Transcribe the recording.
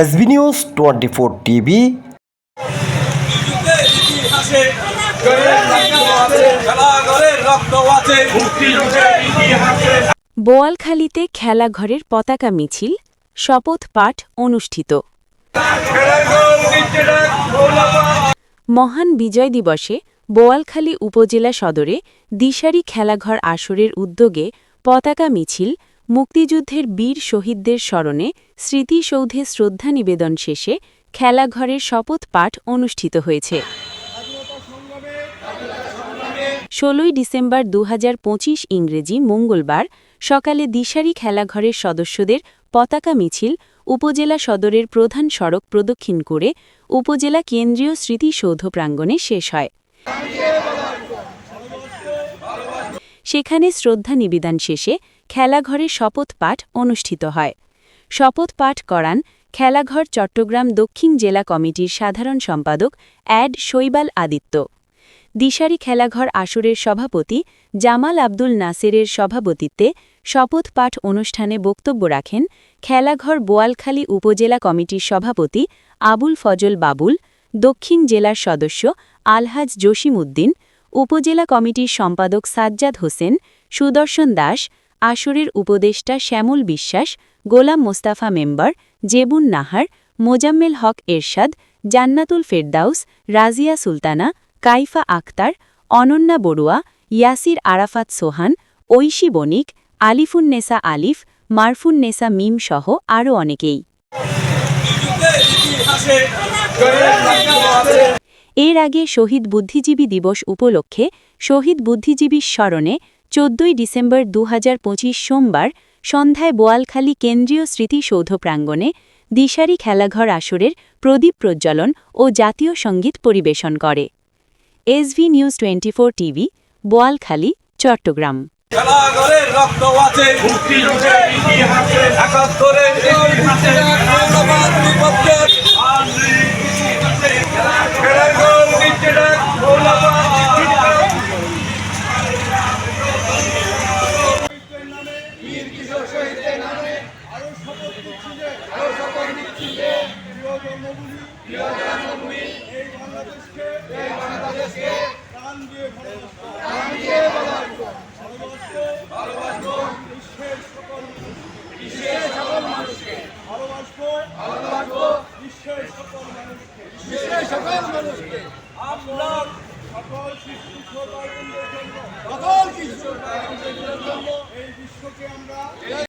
SB News 24 TV বোয়ালখালীতে খেলাঘরের পতাকা মিছিল, শপথ পাঠ অনুষ্ঠিত। মহান বিজয় দিবসে বোয়ালখালী উপজেলা সদরে দিশারি খেলাঘর আসরের উদ্যোগে পতাকা মিছিল, মুক্তিযুদ্ধের বীর শহীদদের স্মরণে স্মৃতিসৌধে শ্রদ্ধা নিবেদন শেষে খেলাঘরের শপথ পাঠ অনুষ্ঠিত হয়েছে। 16 ডিসেম্বর 2025 ইংরেজি মঙ্গলবার সকালে দিশারি খেলাঘরের সদস্যদের পতাকা মিছিল উপজেলা সদরের প্রধান সড়ক প্রদক্ষিণ করে উপজেলা কেন্দ্রীয় স্মৃতিসৌধ প্রাঙ্গণে শেষ হয়। সেখানে শ্রদ্ধা নিবেদন শেষে খেলাঘরের শপথ পাঠ অনুষ্ঠিত হয়। শপথ পাঠ করান খেলাঘর চট্টগ্রাম দক্ষিণ জেলা কমিটির সাধারণ সম্পাদক অ্যাড শৈবাল আদিত্য। দিশারি খেলাঘর আসরের সভাপতি জামাল আব্দুল নাসেরের সভাপতিত্বে শপথ পাঠ অনুষ্ঠানে বক্তব্য রাখেন খেলাঘর বোয়ালখালী উপজেলা কমিটির সভাপতি আবুল ফজল বাবুল, দক্ষিণ জেলার সদস্য আলহাজ জসিম উদ্দিন, উপজেলা কমিটির সম্পাদক সাজ্জাদ হোসেন, সুদর্শন দাস, আসরের উপদেষ্টা শ্যামল বিশ্বাস, গোলাম মোস্তাফা মেম্বার, জেবুন নাহার, মোজাম্মেল হক এরশাদ, জান্নাতুল ফেরদাউস, রাজিয়া সুলতানা, কাইফা আক্তার, অনন্যা বড়ুয়া, ইয়াসির আরাফাত সোহান, ঐশী বণিক, আলিফুন্নেসা আলিফ, মারফুন্নেসা মিম সহ আরও অনেকেই। এর আগে শহীদ বুদ্ধিজীবী দিবস উপলক্ষে শহীদ বুদ্ধিজীবীর স্মরণে 14 ডিসেম্বর 2025 সোমবার সন্ধ্যায় বোয়ালখালী কেন্দ্রীয় স্মৃতিসৌধ প্রাঙ্গণে দিশারি খেলাঘর আসরের প্রদীপ প্রজ্বলন ও জাতীয় সঙ্গীত পরিবেশন করে। SB News 24 TV, Boalkhali, Chittagong. সকল কিছু এই বিশ্বকে আমরা